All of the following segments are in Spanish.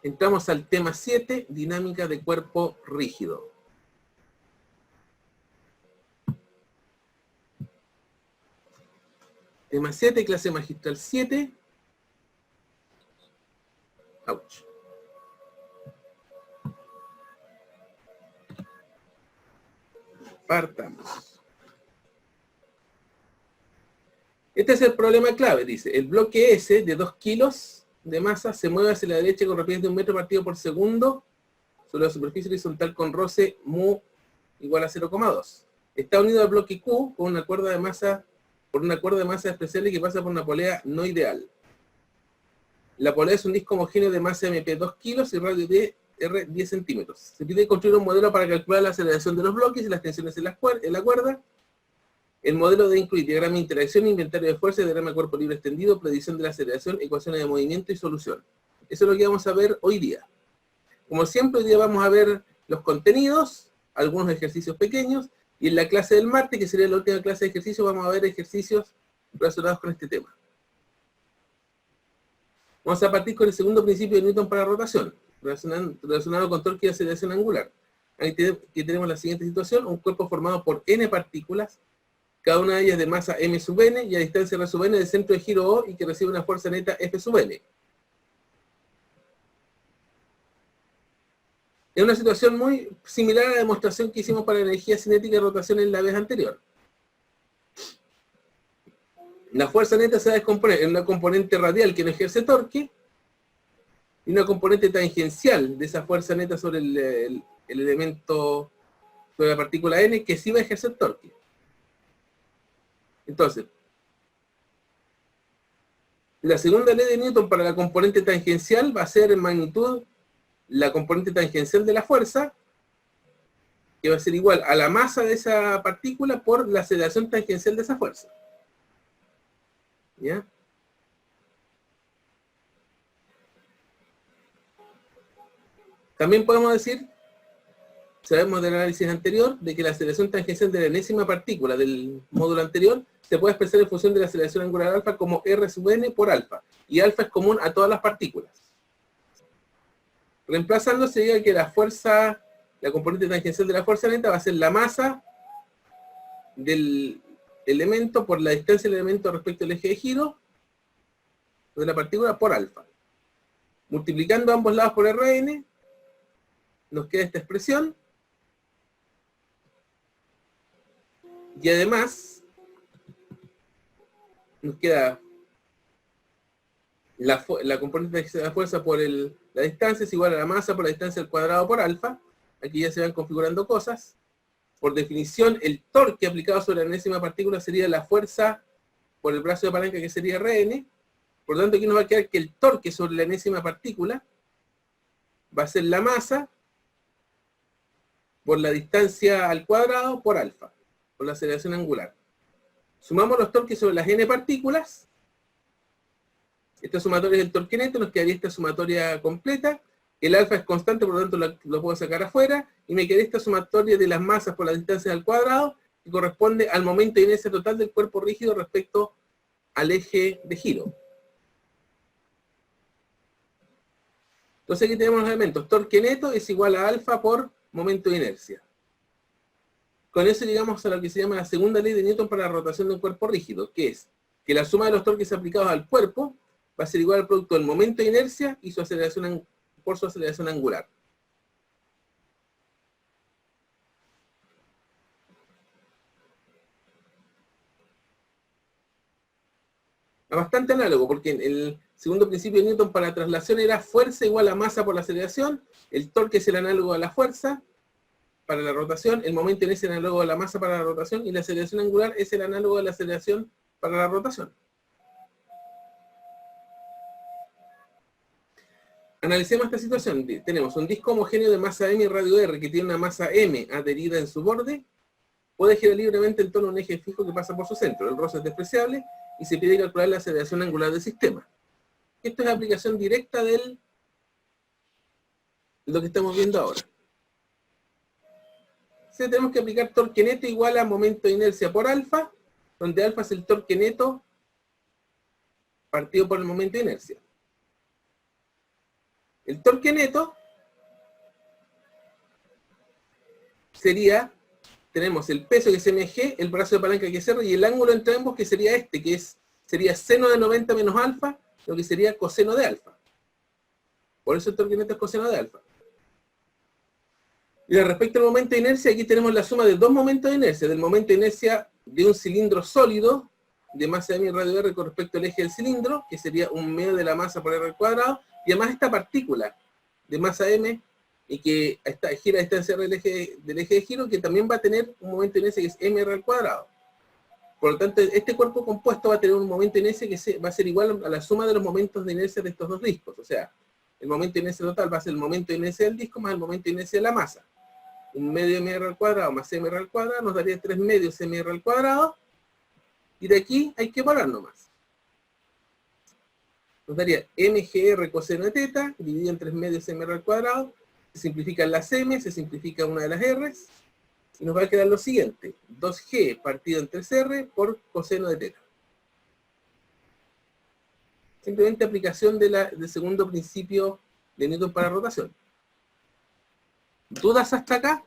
Entramos al tema 7, dinámica de cuerpo rígido. Tema 7, clase magistral 7. Ouch. Partamos. Este es el problema clave, dice. El bloque S de 2 kilos de masa se mueve hacia la derecha con rapidez de 1 metro partido por segundo sobre la superficie horizontal con roce mu igual a 0,2. Está unido al bloque Q con una cuerda de masa, por una cuerda de masa despreciable que pasa por una polea no ideal. La polea es un disco homogéneo de masa MP 2 kilos y radio de R 10 centímetros. Se pide construir un modelo para calcular la aceleración de los bloques y las tensiones en la cuerda. El modelo debe incluir diagrama de interacción, inventario de fuerza, diagrama de cuerpo libre extendido, predicción de la aceleración, ecuaciones de movimiento y solución. Eso es lo que vamos a ver hoy día. Como siempre, hoy día vamos a ver los contenidos, algunos ejercicios pequeños, y en la clase del martes, que sería la última clase de ejercicios, vamos a ver ejercicios relacionados con este tema. Vamos a partir con el segundo principio de Newton para rotación, relacionado con torque y aceleración angular. Aquí tenemos la siguiente situación: un cuerpo formado por n partículas, cada una de ellas de masa m sub n y a distancia r sub n del centro de giro O y que recibe una fuerza neta F sub n. Es una situación muy similar a la demostración que hicimos para la energía cinética de rotación en la vez anterior. La fuerza neta se va a descomponer en una componente radial que no ejerce torque y una componente tangencial de esa fuerza neta sobre el elemento, sobre la partícula n, que sí va a ejercer torque. Entonces, la segunda ley de Newton para la componente tangencial va a ser en magnitud la componente tangencial de la fuerza, que va a ser igual a la masa de esa partícula por la aceleración tangencial de esa fuerza. ¿Ya? También podemos decir, sabemos del análisis anterior, de que la aceleración tangencial de la enésima partícula del módulo anterior se puede expresar en función de la aceleración angular alfa como R sub n por alfa, y alfa es común a todas las partículas. Reemplazando sería que la fuerza, la componente tangencial de la fuerza neta va a ser la masa del elemento por la distancia del elemento respecto al eje de giro de la partícula por alfa. Multiplicando ambos lados por Rn, nos queda esta expresión. Y además, nos queda la componente de la fuerza por la distancia es igual a la masa por la distancia al cuadrado por alfa. Aquí ya se van configurando cosas. Por definición, el torque aplicado sobre la enésima partícula sería la fuerza por el brazo de palanca, que sería Rn. Por lo tanto, aquí nos va a quedar que el torque sobre la enésima partícula va a ser la masa por la distancia al cuadrado por alfa, por la aceleración angular. Sumamos los torques sobre las n partículas. Esta sumatoria es el torque neto, nos quedaría esta sumatoria completa. El alfa es constante, por lo tanto lo puedo sacar afuera. Y me quedaría esta sumatoria de las masas por las distancias al cuadrado, que corresponde al momento de inercia total del cuerpo rígido respecto al eje de giro. Entonces aquí tenemos los elementos. Torque neto es igual a alfa por momento de inercia. Con eso llegamos a lo que se llama la segunda ley de Newton para la rotación de un cuerpo rígido, que es que la suma de los torques aplicados al cuerpo va a ser igual al producto del momento de inercia y su aceleración por su aceleración angular. Es bastante análogo, porque el segundo principio de Newton para la traslación era fuerza igual a masa por la aceleración, el torque es el análogo a la fuerza para la rotación, el momento de inercia es el análogo a la masa para la rotación, y la aceleración angular es el análogo de la aceleración para la rotación. Analicemos esta situación. Tenemos un disco homogéneo de masa m y radio r que tiene una masa m adherida en su borde. Puede girar libremente en torno a un eje fijo que pasa por su centro. El roce es despreciable y se pide calcular la aceleración angular del sistema. Esto es aplicación directa de lo que estamos viendo ahora. Entonces tenemos que aplicar torque neto igual a momento de inercia por alfa, donde alfa es el torque neto partido por el momento de inercia. El torque neto sería, tenemos el peso que es mg, el brazo de palanca que es r, y el ángulo entre ambos que sería este, sería seno de 90 menos alfa, lo que sería coseno de alfa. Por eso el torque neto es coseno de alfa. Y respecto al momento de inercia, aquí tenemos la suma de dos momentos de inercia, del momento de inercia de un cilindro sólido, de masa m y radio r con respecto al eje del cilindro, que sería un medio de la masa por r al cuadrado, y además esta partícula de masa m, y que gira a distancia del eje de giro, que también va a tener un momento de inercia que es mr al cuadrado. Por lo tanto, este cuerpo compuesto va a tener un momento de inercia que va a ser igual a la suma de los momentos de inercia de estos dos discos. O sea, el momento de inercia total va a ser el momento de inercia del disco más el momento de inercia de la masa. Un medio mr al cuadrado más mr al cuadrado nos daría 3 medios mr al cuadrado, y de aquí hay que parar nomás. Nos daría mgr coseno de teta, dividido en 3 medios mr al cuadrado, se simplifican las m, se simplifica una de las r's, y nos va a quedar lo siguiente, 2g partido en 3r por coseno de teta. Simplemente aplicación del segundo principio de Newton para rotación. ¿Dudas hasta acá?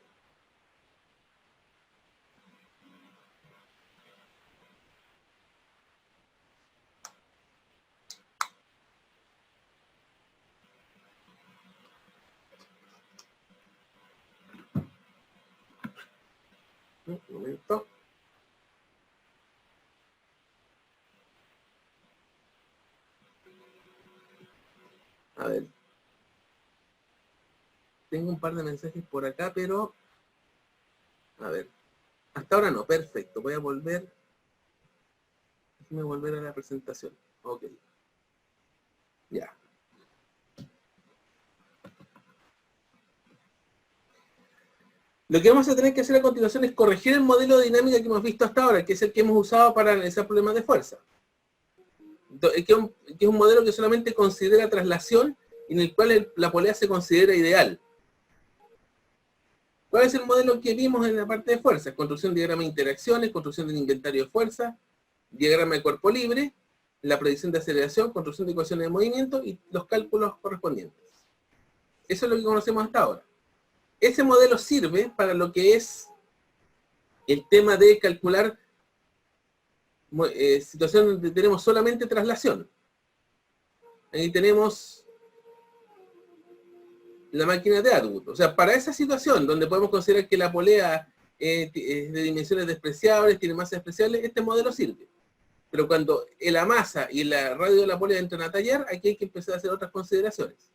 Un momento. A ver. Tengo un par de mensajes por acá, pero... A ver. Hasta ahora no, perfecto. Voy a volver. Déjame volver a la presentación. Ok. Ya. Lo que vamos a tener que hacer a continuación es corregir el modelo de dinámica que hemos visto hasta ahora, que es el que hemos usado para analizar problemas de fuerza. Que es un modelo que solamente considera traslación y en el cual la polea se considera ideal. ¿Cuál es el modelo que vimos en la parte de fuerza? Construcción de diagrama de interacciones, construcción del inventario de fuerza, diagrama de cuerpo libre, la predicción de aceleración, construcción de ecuaciones de movimiento y los cálculos correspondientes. Eso es lo que conocemos hasta ahora. Ese modelo sirve para lo que es el tema de calcular situaciones donde tenemos solamente traslación. Ahí tenemos la máquina de Atwood. O sea, para esa situación donde podemos considerar que la polea es de dimensiones despreciables, tiene masas despreciables, este modelo sirve. Pero cuando la masa y la radio de la polea entran a tallar, aquí hay que empezar a hacer otras consideraciones.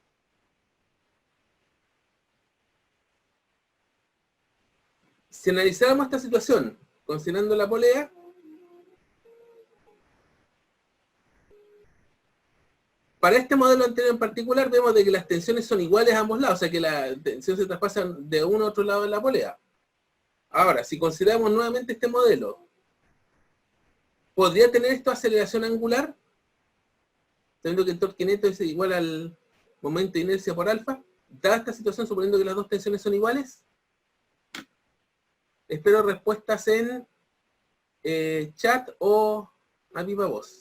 Si analizáramos esta situación considerando la polea, para este modelo anterior en particular vemos de que las tensiones son iguales a ambos lados, o sea que la tensión se traspasa de uno a otro lado de la polea. Ahora, si consideramos nuevamente este modelo, ¿podría tener esto aceleración angular? Teniendo que el torque neto es igual al momento de inercia por alfa. Dada esta situación, suponiendo que las dos tensiones son iguales, espero respuestas en chat o a viva voz.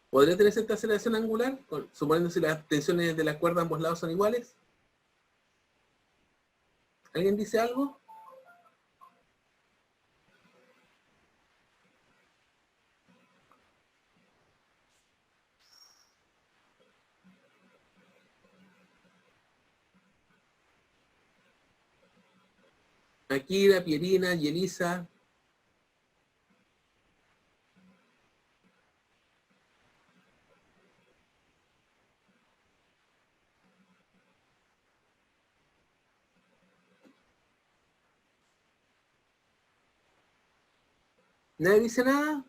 ¿Podría tener esta aceleración angular? Suponiendo si las tensiones de la cuerda a ambos lados son iguales. ¿Alguien dice algo? Akira, Pierina, Yelisa. ¿Nadie dice nada?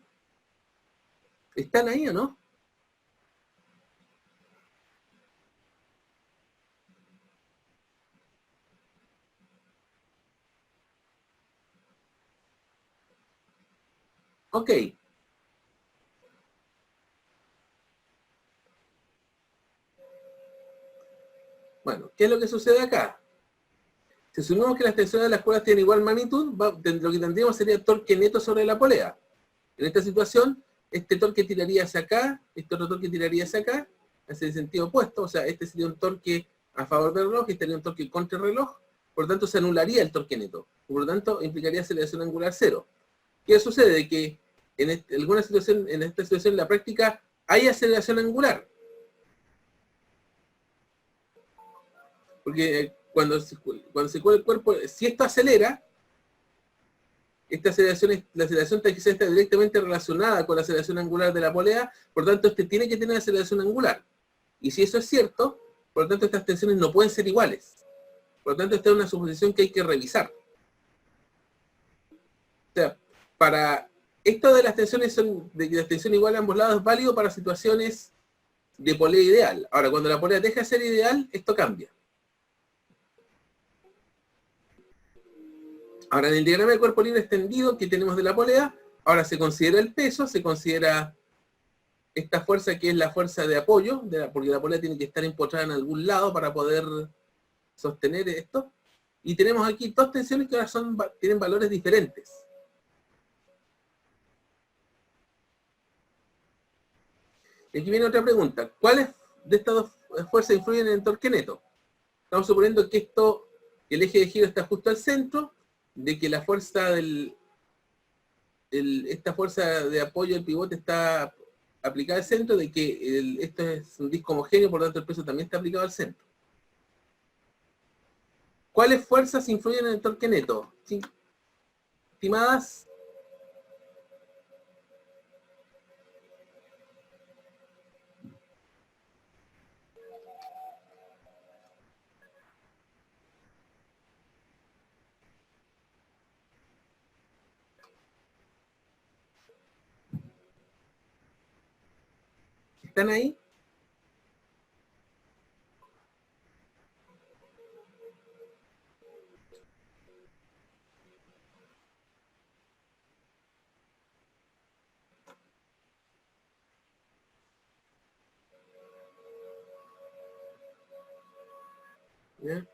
¿Están ahí o no? Ok. ¿qué es lo que sucede acá? Si asumimos que las tensiones de las cuerdas tienen igual magnitud, lo que tendríamos sería torque neto sobre la polea. En esta situación, este torque tiraría hacia acá, este otro torque tiraría hacia acá, hacia el sentido opuesto, o sea, este sería un torque a favor del reloj, este sería un torque contra el reloj, por lo tanto se anularía el torque neto, por lo tanto implicaría aceleración angular cero. ¿Qué sucede? Que en esta situación, en la práctica, hay aceleración angular. Porque cuando se cuela el cuerpo, si esto acelera, la aceleración tiene que estar directamente relacionada con la aceleración angular de la polea, por lo tanto, este tiene que tener aceleración angular. Y si eso es cierto, por lo tanto, estas tensiones no pueden ser iguales. Por lo tanto, esta es una suposición que hay que revisar. O sea, para esto de las tensiones de que las tensiones igual a ambos lados es válido para situaciones de polea ideal. Ahora, cuando la polea deja de ser ideal, esto cambia. Ahora, en el diagrama de cuerpo libre extendido que tenemos de la polea, ahora se considera el peso, se considera esta fuerza que es la fuerza de apoyo, porque la polea tiene que estar empotrada en algún lado para poder sostener esto. Y tenemos aquí dos tensiones que ahora tienen valores diferentes. Y aquí viene otra pregunta. ¿Cuáles de estas dos fuerzas influyen en el torque neto? Estamos suponiendo que el eje de giro está justo al centro, de que la fuerza esta fuerza de apoyo del pivote está aplicada al centro, de que esto es un disco homogéneo, por lo tanto el peso también está aplicado al centro. ¿Cuáles fuerzas influyen en el torque neto? ¿Sí? Estimadas. ¿Están ahí? ¿Ya?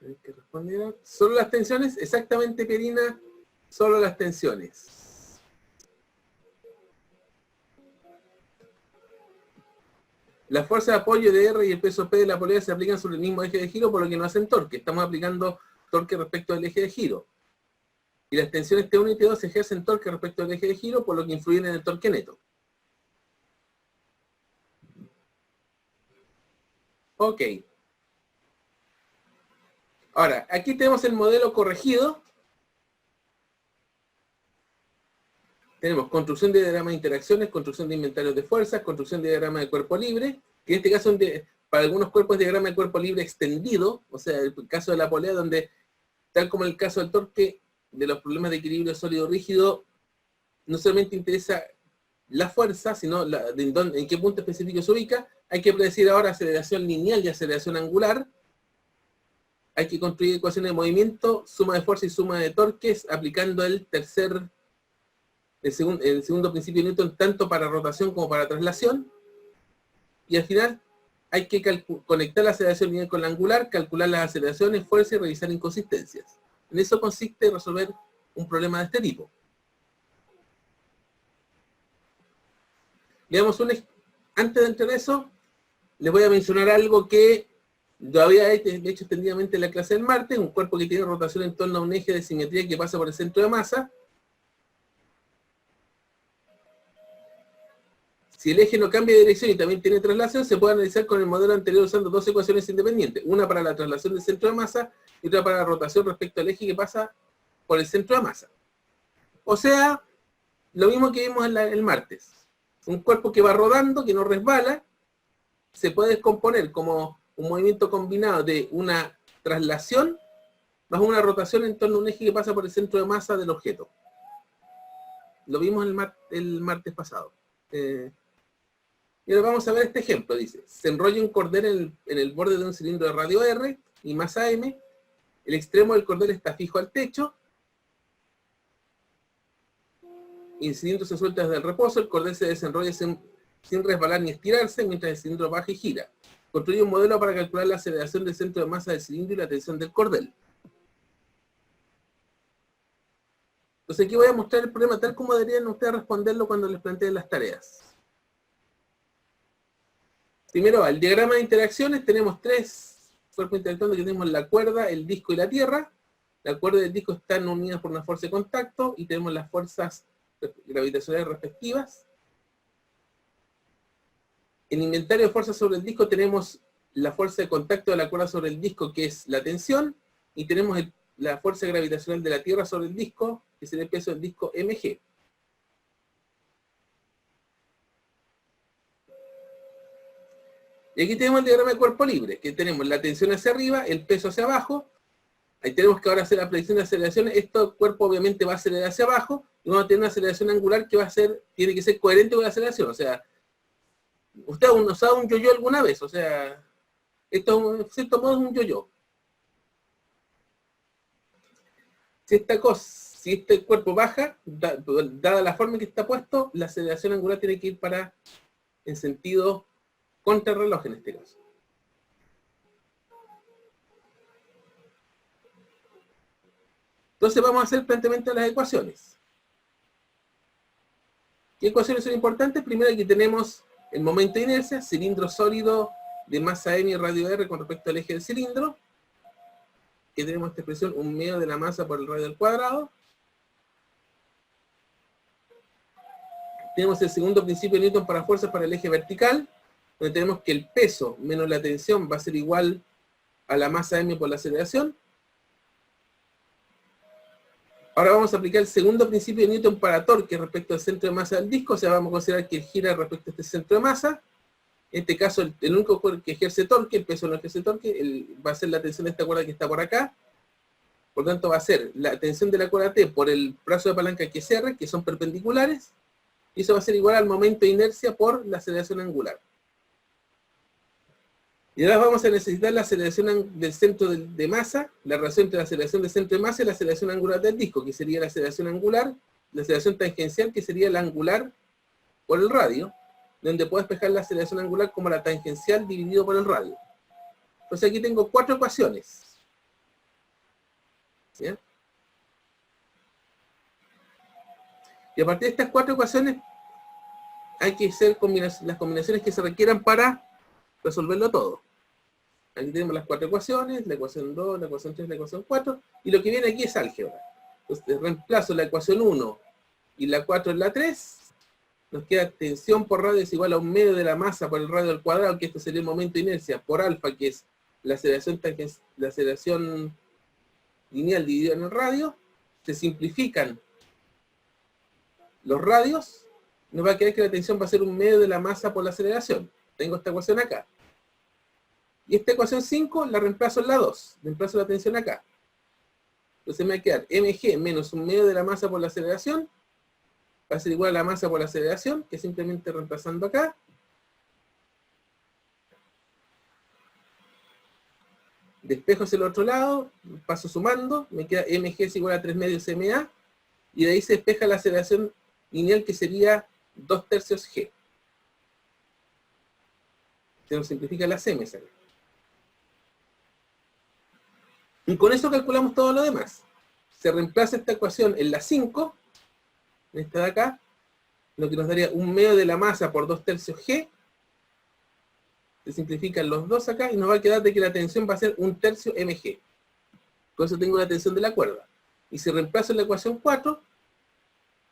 Hay que responder. ¿Solo las tensiones? Exactamente, Pierina. Solo las tensiones. La fuerza de apoyo de R y el peso P de la polea se aplican sobre el mismo eje de giro, por lo que no hacen torque. Estamos aplicando torque respecto al eje de giro. Y las tensiones T1 y T2 ejercen torque respecto al eje de giro, por lo que influyen en el torque neto. Ok. Ahora, aquí tenemos el modelo corregido. Tenemos construcción de diagrama de interacciones, construcción de inventarios de fuerzas, construcción de diagrama de cuerpo libre, que en este caso para algunos cuerpos diagrama de cuerpo libre extendido, o sea, el caso de la polea, donde, tal como en el caso del torque, de los problemas de equilibrio sólido-rígido, no solamente interesa la fuerza, sino en qué punto específico se ubica. Hay que predecir ahora aceleración lineal y aceleración angular. Hay que construir ecuaciones de movimiento, suma de fuerza y suma de torques, aplicando el segundo principio de Newton, tanto para rotación como para traslación. Y al final hay que conectar la aceleración lineal con la angular, calcular las aceleraciones, fuerza y revisar inconsistencias. En eso consiste resolver un problema de este tipo. Veamos antes de entrar en eso, les voy a mencionar algo que yo había hecho extendidamente en la clase del martes, un cuerpo que tiene rotación en torno a un eje de simetría que pasa por el centro de masa. Si el eje no cambia de dirección y también tiene traslación, se puede analizar con el modelo anterior usando dos ecuaciones independientes, una para la traslación del centro de masa y otra para la rotación respecto al eje que pasa por el centro de masa. O sea, lo mismo que vimos el martes. Un cuerpo que va rodando, que no resbala, se puede descomponer como un movimiento combinado de una traslación más una rotación en torno a un eje que pasa por el centro de masa del objeto. Lo vimos el martes pasado. Y ahora vamos a ver este ejemplo. Dice, se enrolla un cordel en el borde de un cilindro de radio R y masa M. El extremo del cordel está fijo al techo. Y el cilindro se suelta desde el reposo, el cordel se desenrolla sin resbalar ni estirarse, mientras el cilindro baja y gira. Construye un modelo para calcular la aceleración del centro de masa del cilindro y la tensión del cordel. Entonces aquí voy a mostrar el problema tal como deberían ustedes responderlo cuando les planteen las tareas. Primero va el diagrama de interacciones. Tenemos tres cuerpos interactuando, que tenemos la cuerda, el disco y la tierra. La cuerda y el disco están unidas por una fuerza de contacto y tenemos las fuerzas gravitacionales respectivas. En inventario de fuerzas sobre el disco tenemos la fuerza de contacto de la cuerda sobre el disco, que es la tensión, y tenemos la fuerza gravitacional de la tierra sobre el disco, que sería el peso del disco mg. Y aquí tenemos el diagrama de cuerpo libre, que tenemos la tensión hacia arriba, el peso hacia abajo. Ahí tenemos que ahora hacer la predicción de aceleración. Este cuerpo obviamente va a acelerar hacia abajo, y vamos a tener una aceleración angular que tiene que ser coherente con la aceleración. O sea, ¿usted ha usado un yo-yo alguna vez? O sea, esto en cierto modo es un yo-yo. Si este cuerpo baja, dada la forma en que está puesto, la aceleración angular tiene que ir en sentido contrarreloj en este caso. Entonces vamos a hacer el planteamiento de las ecuaciones. ¿Qué ecuaciones son importantes? Primero aquí tenemos el momento de inercia, cilindro sólido de masa m y radio r con respecto al eje del cilindro. Que tenemos esta expresión, 1/2 de la masa por el radio al cuadrado. Tenemos el segundo principio de Newton para fuerzas para el eje vertical, donde tenemos que el peso menos la tensión va a ser igual a la masa m por la aceleración. Ahora vamos a aplicar el segundo principio de Newton para torque respecto al centro de masa del disco, o sea, vamos a considerar que gira respecto a este centro de masa. En este caso, el único que ejerce torque, el peso no ejerce torque, va a ser la tensión de esta cuerda que está por acá. Por tanto, va a ser la tensión de la cuerda T por el brazo de palanca que es R, que son perpendiculares, y eso va a ser igual al momento de inercia por la aceleración angular. Y ahora vamos a necesitar la aceleración del centro de masa, la relación entre la aceleración del centro de masa y la aceleración angular del disco, que sería la aceleración angular, la aceleración tangencial, que sería la angular por el radio, donde puedo despejar la aceleración angular como la tangencial dividido por el radio. Entonces aquí tengo 4 ecuaciones. ¿Sí? Y a partir de estas 4 ecuaciones hay que hacer las combinaciones que se requieran para resolverlo todo. Aquí tenemos las 4 ecuaciones, la ecuación 2, la ecuación 3, la ecuación 4, y lo que viene aquí es álgebra. Entonces reemplazo la ecuación 1 y la 4 en la 3, nos queda tensión por radio es igual a 1/2 de la masa por el radio al cuadrado, que esto sería el momento de inercia, por alfa, que es la aceleración lineal dividida en el radio. Se simplifican los radios, nos va a quedar que la tensión va a ser 1/2 de la masa por la aceleración. Tengo esta ecuación acá. Y esta ecuación 5 la reemplazo en la 2. Reemplazo la tensión acá. Entonces me va a quedar mg menos 1/2 de la masa por la aceleración. Va a ser igual a la masa por la aceleración, que simplemente reemplazando acá. Despejo hacia el otro lado, paso sumando, me queda mg es igual a 3 medios ma. Y de ahí se despeja la aceleración lineal, que sería 2/3 g. Se nos simplifica las m. Y con eso calculamos todo lo demás. Se reemplaza esta ecuación en la 5, en esta de acá, lo que nos daría 1/2 de la masa por 2/3 g. Se simplifican los dos acá y nos va a quedar de que la tensión va a ser 1/3 mg. Con eso tengo la tensión de la cuerda. Y si reemplazo en la ecuación 4,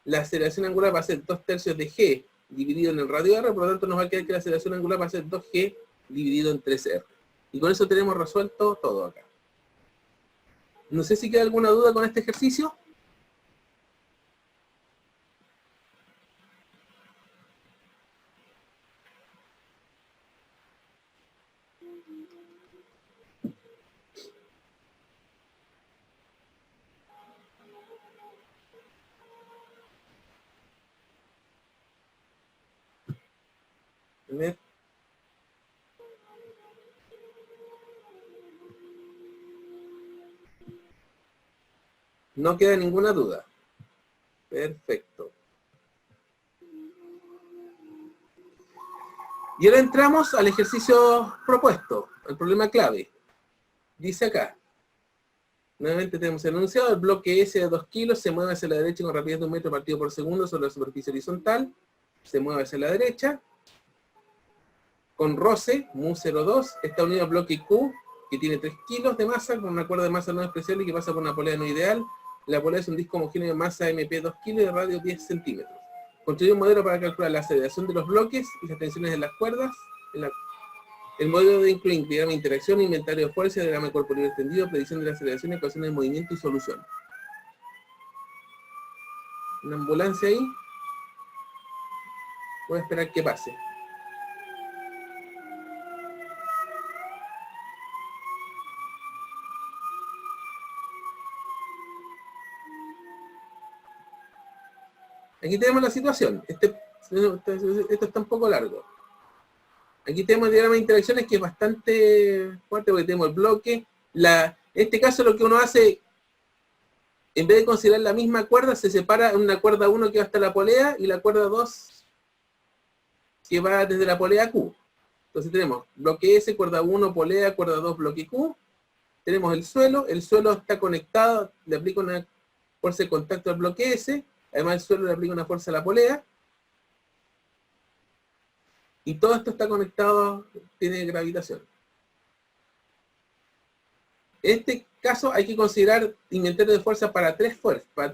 la aceleración angular va a ser 2/3 de g dividido en el radio r, por lo tanto nos va a quedar que la aceleración angular va a ser 2g dividido en 3r. Y con eso tenemos resuelto todo acá. No sé si queda alguna duda con este ejercicio. A ver. No queda ninguna duda. Perfecto. Y ahora entramos al ejercicio propuesto, el problema clave. Dice acá. Nuevamente tenemos el enunciado, el bloque S de 2 kilos se mueve hacia la derecha con rapidez de 1 metro partido por segundo sobre la superficie horizontal. Se mueve hacia la derecha. Con roce, mu02, está unido al bloque Q, que tiene 3 kilos de masa, con una cuerda de masa no especial y que pasa por una polea no ideal. La polea es un disco homogéneo de masa MP 2 kilos y de radio 10 centímetros. Construye un modelo para calcular la aceleración de los bloques y las tensiones de las cuerdas. El modelo de incluye diagrama de interacción, inventario de fuerza, diagrama de cuerpo libre extendido, predicción de la aceleración, ecuaciones de movimiento y solución. Una ambulancia ahí. Voy a esperar que pase. Aquí tenemos la situación. Esto está un poco largo. Aquí tenemos el diagrama de interacciones que es bastante fuerte porque tenemos el bloque. En este caso lo que uno hace, en vez de considerar la misma cuerda, se separa en una cuerda 1 que va hasta la polea y la cuerda 2 que va desde la polea a Q. Entonces tenemos bloque S, cuerda 1, polea, cuerda 2, bloque Q. Tenemos el suelo está conectado, le aplico una fuerza de contacto al bloque S, además el suelo le aplica una fuerza a la polea. Y todo esto está conectado, tiene gravitación. En este caso hay que considerar inventario de fuerza para tres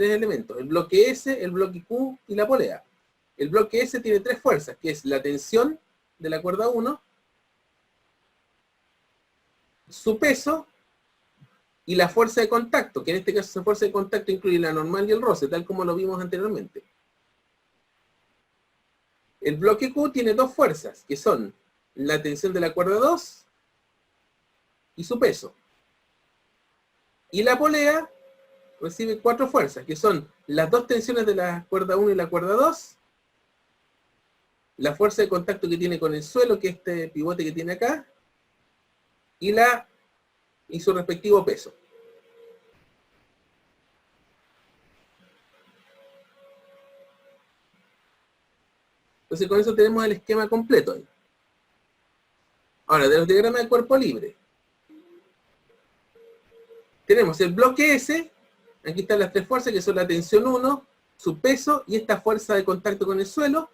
elementos. El bloque S, el bloque Q y la polea. El bloque S tiene 3 fuerzas, que es la tensión de la cuerda 1, su peso y la fuerza de contacto, que en este caso esa fuerza de contacto incluye la normal y el roce, tal como lo vimos anteriormente. El bloque Q tiene 2 fuerzas, que son la tensión de la cuerda 2 y su peso. Y la polea recibe 4 fuerzas, que son las 2 tensiones de la cuerda 1 y la cuerda 2, la fuerza de contacto que tiene con el suelo, que es este pivote que tiene acá, y su respectivo peso. Entonces con eso tenemos el esquema completo ahí. Ahora, de los diagramas de cuerpo libre. Tenemos el bloque S, aquí están las 3 fuerzas que son la tensión 1, su peso y esta fuerza de contacto con el suelo.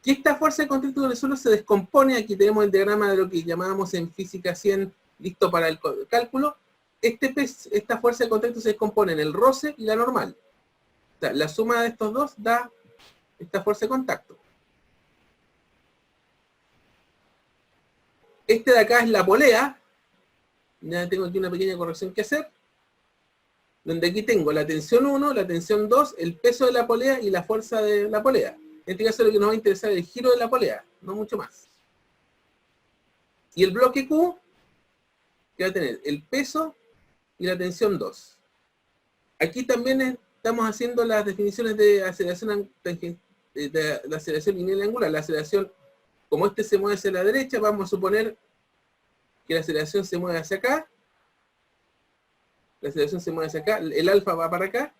Y esta fuerza de contacto con el suelo se descompone, aquí tenemos el diagrama de lo que llamábamos en física 100, listo para el cálculo. Esta fuerza de contacto se descompone en el roce y la normal. O sea, la suma de estos dos da esta fuerza de contacto. Este de acá es la polea. Ya tengo aquí una pequeña corrección que hacer. Donde aquí tengo la tensión 1, la tensión 2, el peso de la polea y la fuerza de la polea. En este caso lo que nos va a interesar es el giro de la polea, no mucho más. Y el bloque Q, que va a tener el peso y la tensión 2. Aquí también estamos haciendo las definiciones de aceleración, de la aceleración lineal y angular. La aceleración, como este se mueve hacia la derecha, vamos a suponer que la aceleración se mueve hacia acá. La aceleración se mueve hacia acá, el alfa va para acá.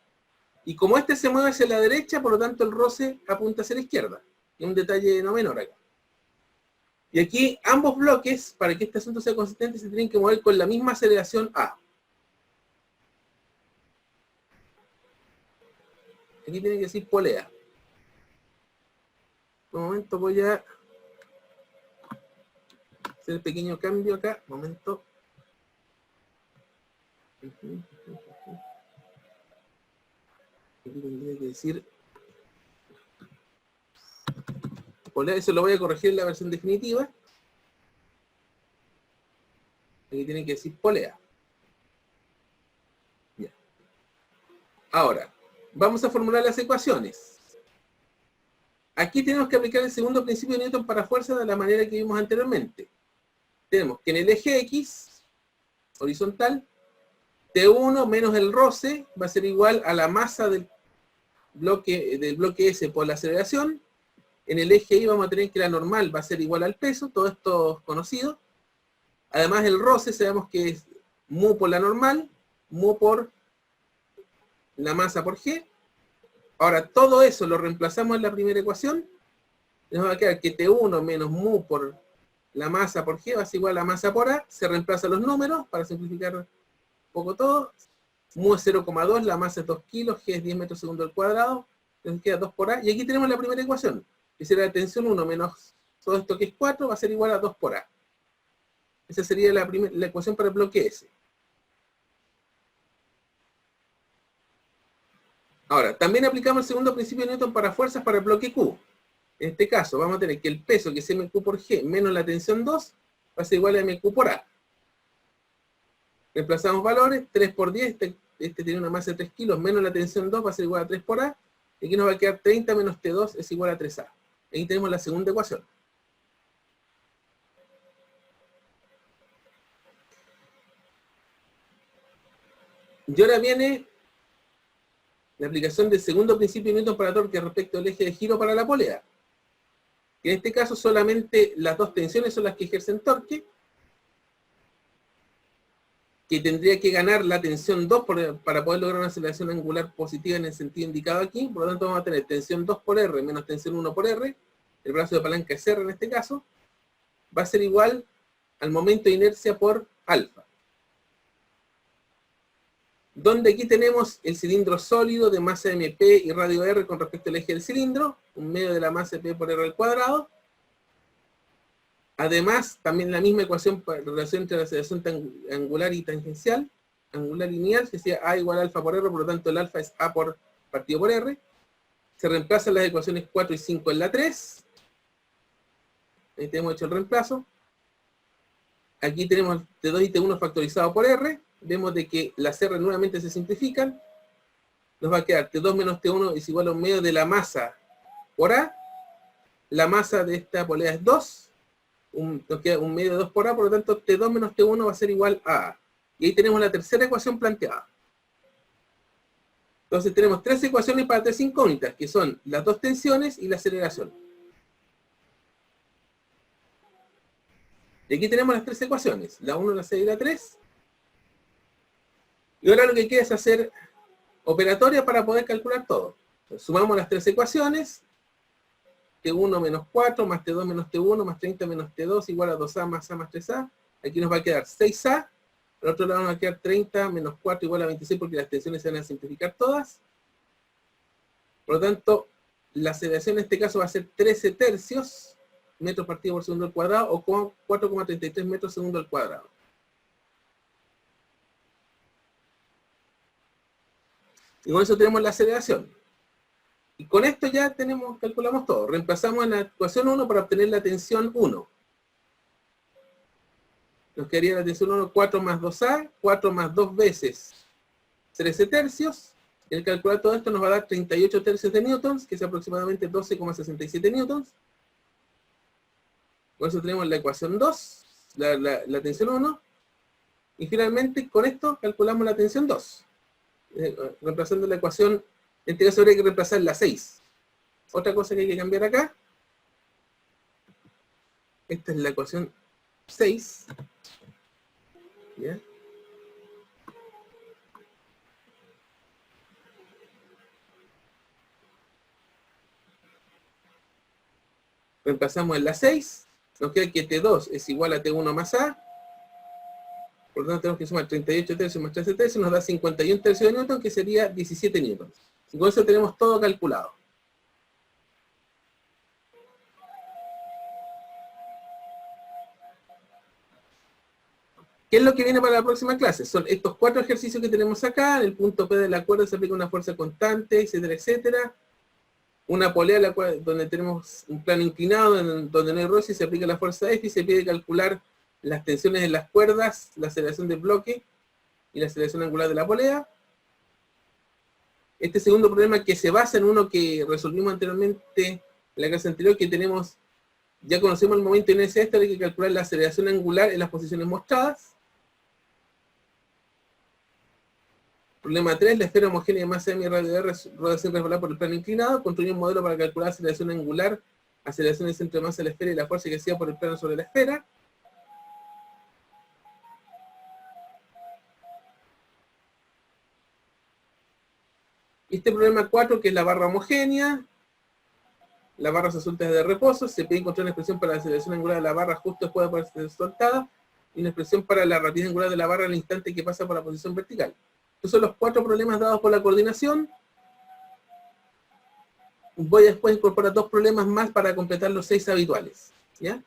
Y como este se mueve hacia la derecha, por lo tanto el roce apunta hacia la izquierda. Es un detalle no menor acá. Y aquí ambos bloques, para que este asunto sea consistente, se tienen que mover con la misma aceleración A. Aquí tiene que decir polea. Un momento, voy a hacer el pequeño cambio acá. Un momento. Aquí tendría que decir polea, eso lo voy a corregir en la versión definitiva. Aquí tiene que decir polea. Ya. Ahora, vamos a formular las ecuaciones. Aquí tenemos que aplicar el segundo principio de Newton para fuerza de la manera que vimos anteriormente. Tenemos que en el eje X, horizontal, T1 menos el roce va a ser igual a la masa del bloque S por la aceleración. En el eje Y vamos a tener que la normal va a ser igual al peso, todo esto es conocido. Además el roce sabemos que es mu por la normal, mu por la masa por G. Ahora, todo eso lo reemplazamos en la primera ecuación. Y nos va a quedar que T1 menos mu por la masa por G va a ser igual a la masa por A. Se reemplazan los números para simplificar un poco todo. Mu es 0,2, la masa es 2 kilos, G es 10 metros segundo al cuadrado. Entonces queda 2 por A. Y aquí tenemos la primera ecuación. Que será la tensión 1 menos todo esto que es 4 va a ser igual a 2 por A. Esa sería la ecuación para el bloque S. Ahora, también aplicamos el segundo principio de Newton para fuerzas para el bloque Q. En este caso, vamos a tener que el peso, que es mq por G, menos la tensión 2, va a ser igual a mq por A. Reemplazamos valores, 3 por 10, este tiene una masa de 3 kilos, menos la tensión 2 va a ser igual a 3 por A. Y aquí nos va a quedar 30 menos T2 es igual a 3A. Ahí tenemos la segunda ecuación. Y ahora viene la aplicación del segundo principio de Newton para torque respecto al eje de giro para la polea. Que en este caso solamente las dos tensiones son las que ejercen torque, que tendría que ganar la tensión 2 para poder lograr una aceleración angular positiva en el sentido indicado aquí. Por lo tanto vamos a tener tensión 2 por R menos tensión 1 por R, el brazo de palanca es R en este caso, va a ser igual al momento de inercia por alfa. Donde aquí tenemos el cilindro sólido de masa MP y radio R con respecto al eje del cilindro, un medio de la masa P por R al cuadrado. Además, también la misma ecuación para relación entre la aceleración angular y tangencial, angular lineal, que sea A igual a alfa por R, por lo tanto el alfa es A por partido por R. Se reemplazan las ecuaciones 4 y 5 en la 3. Ahí tenemos hecho el reemplazo. Aquí tenemos T2 y T1 factorizado por R. Vemos de que las R nuevamente se simplifican. Nos va a quedar T2 menos T1 es igual a un medio de la masa por A. La masa de esta polea es 2. Nos queda un medio de 2 por A, por lo tanto T2 menos T1 va a ser igual a A. Y ahí tenemos la tercera ecuación planteada. Entonces tenemos tres ecuaciones para tres incógnitas, que son las dos tensiones y la aceleración. Y aquí tenemos las tres ecuaciones, la 1, la 6 y la 3. Y ahora lo que queda es hacer operatoria para poder calcular todo. Entonces, sumamos las tres ecuaciones, T1 menos 4 más T2 menos T1 más 30 menos T2 igual a 2A más A más 3A. Aquí nos va a quedar 6A. Por otro lado nos va a quedar 30 menos 4 igual a 26 porque las tensiones se van a simplificar todas. Por lo tanto, la aceleración en este caso va a ser 13 tercios metros partido por segundo al cuadrado o 4,33 metros segundo al cuadrado. Y con eso tenemos la aceleración. Y con esto ya calculamos todo. Reemplazamos en la ecuación 1 para obtener la tensión 1. Nos quedaría la tensión 1, 4 más 2A, 4 más 2 veces 13 tercios. Y al calcular todo esto nos va a dar 38 tercios de newtons, que es aproximadamente 12,67 newtons. Por eso tenemos la ecuación 2, la tensión 1. Y finalmente con esto calculamos la tensión 2. Reemplazando la ecuación, en este caso habría que reemplazar la 6. Otra cosa que hay que cambiar acá, esta es la ecuación 6. ¿Ya? Reemplazamos en la 6, nos queda que T2 es igual a T1 más A, por lo tanto tenemos que sumar 38 tercios más 13 tercios, nos da 51 tercios de newton, que sería 17 newtons. Y con eso tenemos todo calculado. ¿Qué es lo que viene para la próxima clase? Son estos 4 ejercicios que tenemos acá. En el punto P de la cuerda se aplica una fuerza constante, etcétera, etcétera. Una polea donde tenemos un plano inclinado, donde no hay roce, se aplica la fuerza F y se pide calcular las tensiones de las cuerdas, la aceleración del bloque y la aceleración angular de la polea. Este segundo problema que se basa en uno que resolvimos anteriormente en la clase anterior, que tenemos, ya conocemos el momento de inercia esta, hay que calcular la aceleración angular en las posiciones mostradas. Problema 3, la esfera homogénea de masa M y radio R rueda sin resbalar por el plano inclinado. Construye un modelo para calcular aceleración angular, aceleración del centro de masa de la esfera y la fuerza que hacía por el plano sobre la esfera. Este problema 4, que es la barra homogénea, la barra se suelta desde reposo, se puede encontrar una expresión para la aceleración angular de la barra justo después de ser soltada, y una expresión para la rapidez angular de la barra al instante que pasa por la posición vertical. Estos son los 4 problemas dados por la coordinación. Voy a después incorporar 2 problemas más para completar los 6 habituales, ¿ya?